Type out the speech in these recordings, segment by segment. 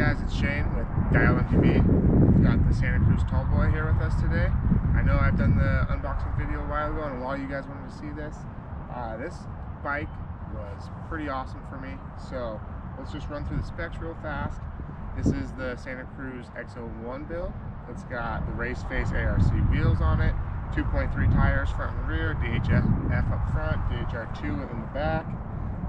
guys, it's Shane with Dial MTV. We've got the Santa Cruz Tallboy here with us today. I know I've done the unboxing video a while ago and a lot of you guys wanted to see this. This bike was pretty awesome for me, so let's just run through the specs real fast. This is the Santa Cruz X01 build. It's got the race face ARC wheels on it, 2.3 tires front and rear, DHF up front, DHR2 in the back.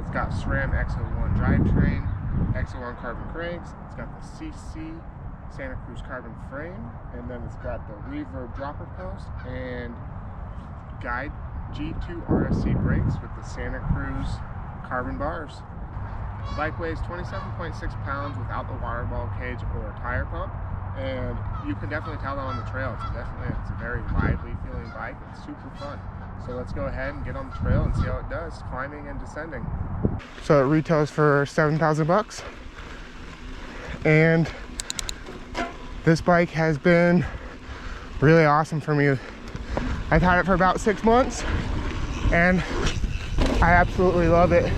It's got SRAM X01 drivetrain, X01 carbon cranks. It's got the CC Santa Cruz carbon frame, and then it's got the reverb dropper post and guide G2 RSC brakes with the Santa Cruz carbon bars. The bike weighs 27.6 pounds without the water ball cage or tire pump, and you can definitely tell that on the trail. It's a very lively feeling bike. It's super fun. So let's go ahead and get on the trail and see how it does, climbing and descending. So it retails for 7,000 bucks. And this bike has been really awesome for me. I've had it for about 6 months and I absolutely love it.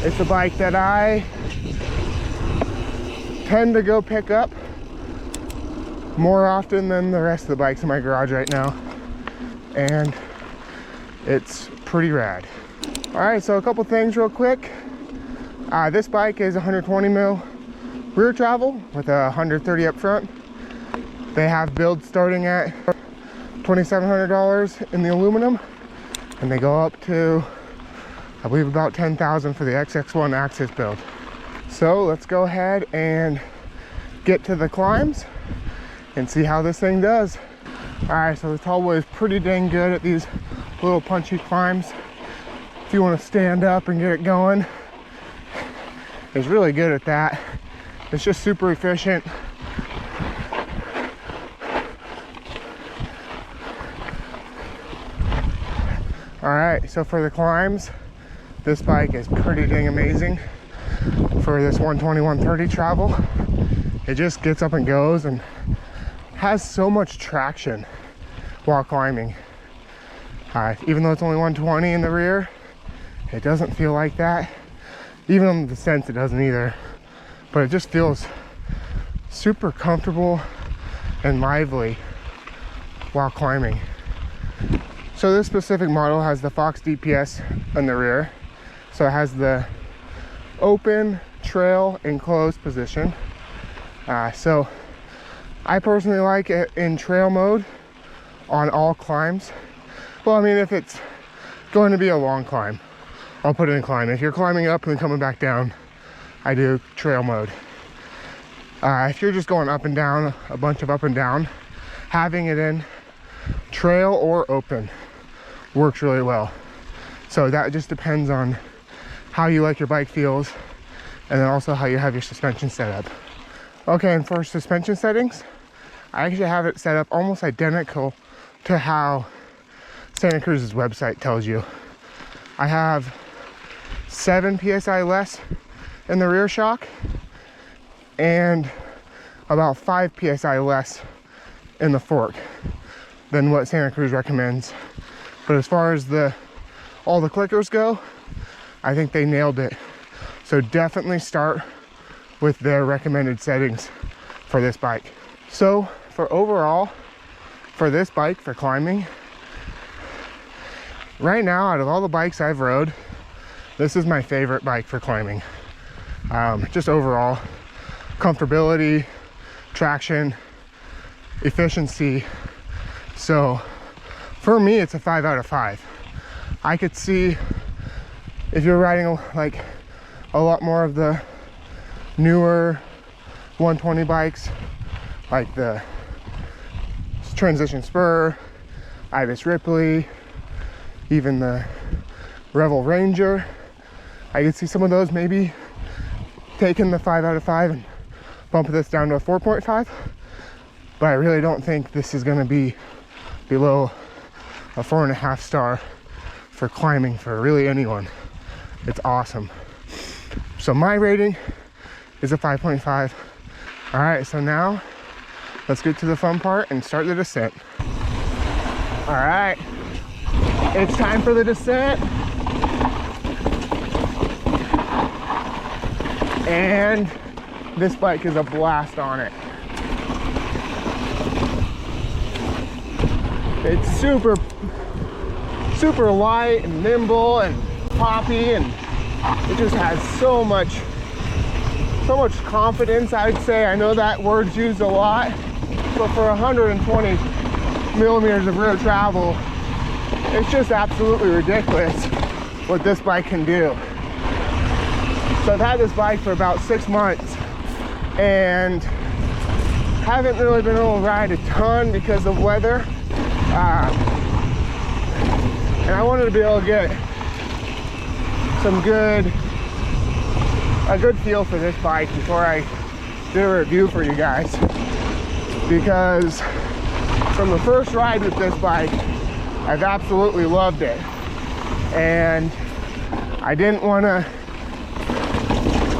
It's a bike that I tend to go pick up more often than the rest of the bikes in my garage right now. And it's pretty rad. All right, so a couple things real quick. This bike is 120 mil rear travel with 130 up front. They have builds starting at $2,700 in the aluminum, and they go up to, I believe, about 10,000 for the XX1 Axis build. So let's go ahead and get to the climbs and see how this thing does. All right, so the Tallboy is pretty dang good at these little punchy climbs. If you want to stand up and get it going, it's really good at that. It's just super efficient. All right, so for the climbs, this bike is pretty dang amazing for this 120, 130 travel. It just gets up and goes and has so much traction while climbing. Even though it's only 120 in the rear, it doesn't feel like that. Even on the descents, it doesn't either. But it just feels super comfortable and lively while climbing. So this specific model has the Fox DPS in the rear. So it has the open, trail, and closed position. So I personally like it in trail mode on all climbs. Well, I mean, if it's going to be a long climb, I'll put it in climb. If you're climbing up and then coming back down, I do trail mode. If you're just going up and down, a bunch of up and down, having it in trail or open works really well. So that just depends on how you like your bike feels, and then also how you have your suspension set up. Okay, and for suspension settings, I actually have it set up almost identical to how Santa Cruz's website tells you. I have 7 PSI less in the rear shock and about 5 PSI less in the fork than what Santa Cruz recommends. But as far as all the clickers go, I think they nailed it. So definitely start with their recommended settings for this bike. So for overall, for this bike for climbing, right now out of all the bikes I've rode, this is my favorite bike for climbing. Just overall comfortability, traction, efficiency. So for me, it's a 5 out of 5. I could see if you're riding like a lot more of the newer 120 bikes, like the Transition Spur, Ibis Ripley, even the Revel Ranger, I could see some of those maybe taking the 5 out of 5 and bumping this down to a 4.5. But I really don't think this is going to be below a 4.5 star for climbing for really anyone. It's awesome. So my rating is a 5.5. All right, so now let's get to the fun part and start the descent. All right, it's time for the descent. And this bike is a blast on it. It's super light and nimble and poppy, and it just has so much confidence, I'd say. I know that word's used a lot, but for 120 millimeters of rear travel, it's just absolutely ridiculous what this bike can do. So I've had this bike for about 6 months and haven't really been able to ride a ton because of weather. And I wanted to be able to get a good feel for this bike before I did a review for you guys, because from the first ride with this bike, I've absolutely loved it, and I didn't want to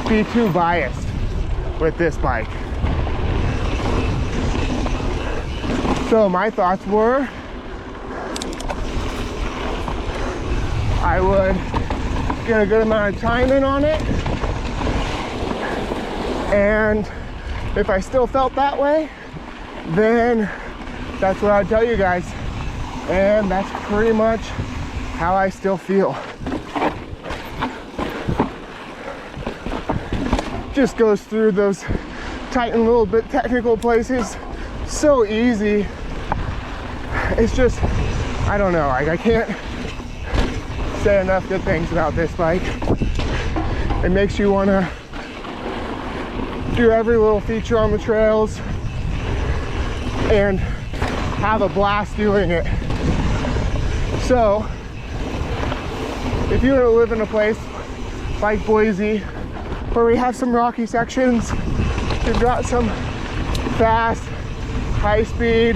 be too biased with this bike. So my thoughts were, I would get a good amount of time in on it, and if I still felt that way, then that's what I'd tell you guys. And that's pretty much how I still feel. Just goes through those tight and little bit technical places so easy. It's just, I don't know, I can't say enough good things about this bike. It makes you want to do every little feature on the trails and have a blast doing it. So if you live in a place like Boise where we have some rocky sections, we've got some fast, high-speed,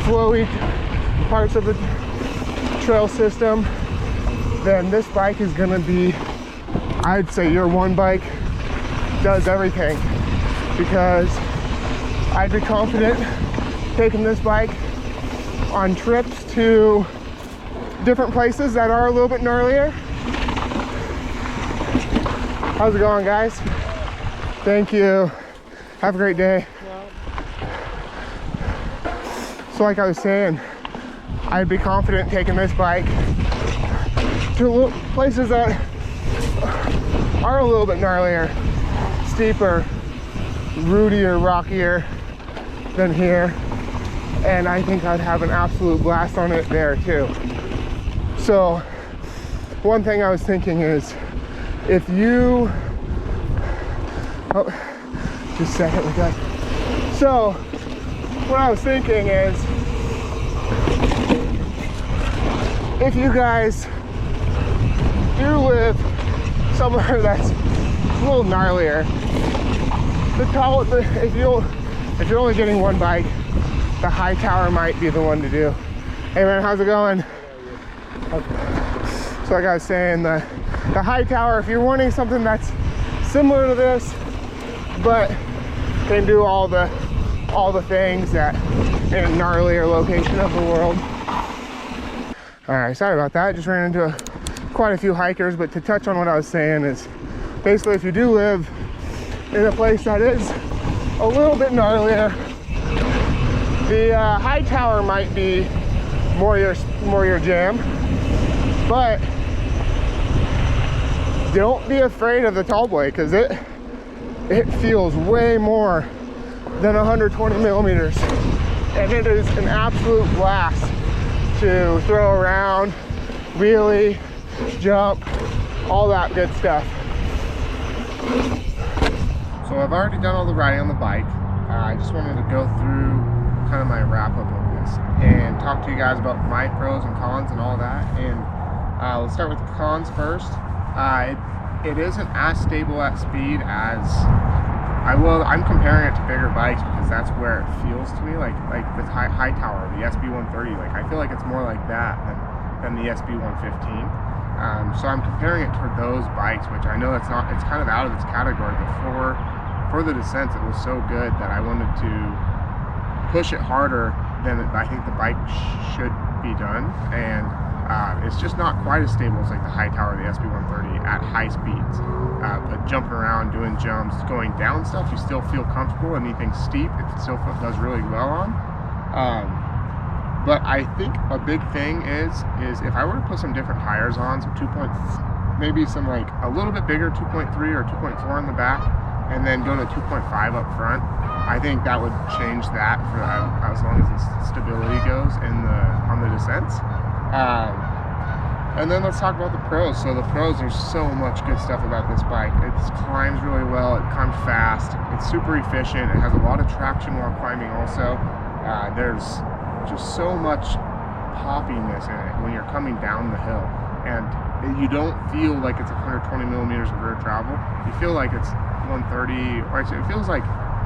flowy parts of the trail system, then this bike is gonna be, I'd say, your one bike does everything, because I'd be confident taking this bike on trips to different places that are a little bit gnarlier. How's it going, guys? Thank you. Have a great day. So like I was saying, I'd be confident taking this bike to places that are a little bit gnarlier, steeper, rootier, rockier than here. And I think I'd have an absolute blast on it there too. So one thing I was thinking is, if you, just a second, we got. So what I was thinking is, if you guys do live somewhere that's a little gnarlier, if you're only getting one bike, the high tower might be the one to do. Hey man, how's it going? So like I was saying, the high tower, if you're wanting something that's similar to this, but can do all the things that in a gnarlier location of the world. All right, sorry about that. Just ran into quite a few hikers, but to touch on what I was saying is, basically if you do live in a place that is a little bit gnarlier, the high tower might be more your jam, but don't be afraid of the Tallboy, because it feels way more than 120 millimeters, and it is an absolute blast to throw around, wheelie, jump, all that good stuff. So I've already done all the riding on the bike. I just wanted to go through kind of my wrap up of this and talk to you guys about my pros and cons and all that. And let's start with the cons first. It isn't as stable at speed as I'm comparing it to bigger bikes, because that's where it feels to me like with high tower, the SB130. Like I feel like it's more like that than the SB115. So I'm comparing it to those bikes, which I know it's kind of out of its category, but for the descents it was so good that I wanted to push it harder than I think the bike should be done. And It's just not quite as stable as like the high tower, the SB130 at high speeds. But jumping around, doing jumps, going down stuff, you still feel comfortable. Anything steep, it still does really well on. But I think a big thing is if I were to put some different tires on, some 2 point, maybe some like a little bit bigger 2.3 or 2.4 in the back, and then go to 2.5 up front, I think that would change that for as long as the stability goes on the descents. And then let's talk about the pros. So the pros, there's so much good stuff about this bike. It climbs really well, it climbs fast, it's super efficient, it has a lot of traction while climbing also. There's just so much poppiness in it when you're coming down the hill. And you don't feel like it's 120 millimeters of rear travel. You feel like it's 130, or it feels like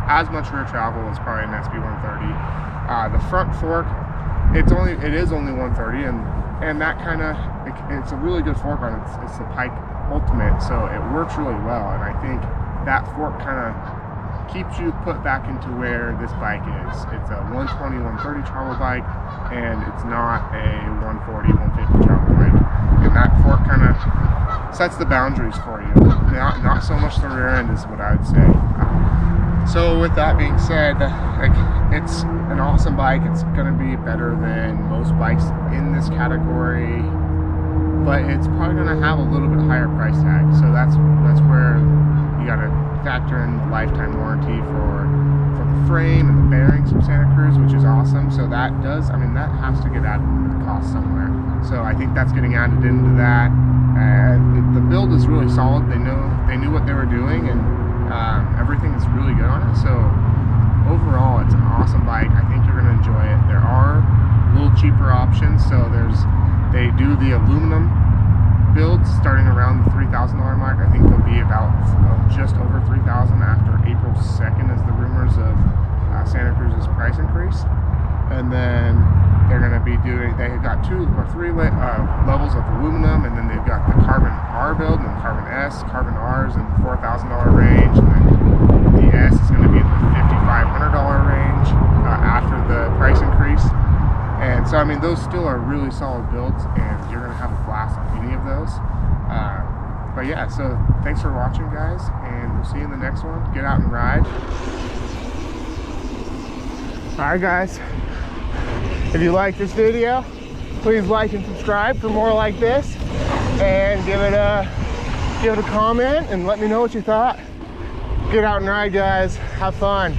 as much rear travel as probably an SB130. The front fork, it is only 130, and that kind of, it's a really good fork on it. It's the Pike Ultimate, so it works really well, and I think that fork kind of keeps you put back into where this bike is. It's a 120, 130 travel bike, and it's not a 140, 150 travel bike. And that fork kind of sets the boundaries for you. Not so much the rear end is what I would say. So with that being said, like, it's an awesome bike. It's gonna be better than most bikes in this category, but it's probably gonna have a little bit higher price tag. So that's where you gotta factor in the lifetime warranty for the frame and the bearings from Santa Cruz, which is awesome. So that does, I mean, that has to get added into the cost somewhere. So I think that's getting added into that. The build is really solid. They knew what they were doing, and everything is really good on it. So overall, it's an awesome bike. I think you're gonna enjoy it. There are a little cheaper options. So they do the aluminum builds starting around the $3,000 mark. I think they'll be about just over $3,000 after April 2nd is the rumors of Santa Cruz's price increase. And then they're going to be they've got 2 or 3 levels of aluminum, and then they've got the Carbon R build and then Carbon S. Carbon R is in the $4,000 range, and then the S is going to be in the $5,500 range after the price increase. And so, I mean, those still are really solid builds, and you're going to have a blast on any of those. But yeah, so thanks for watching, guys, and we'll see you in the next one. Get out and ride. All right, guys. If you like this video, please like and subscribe for more like this, and give it a comment and let me know what you thought. Get out and ride, guys. Have fun.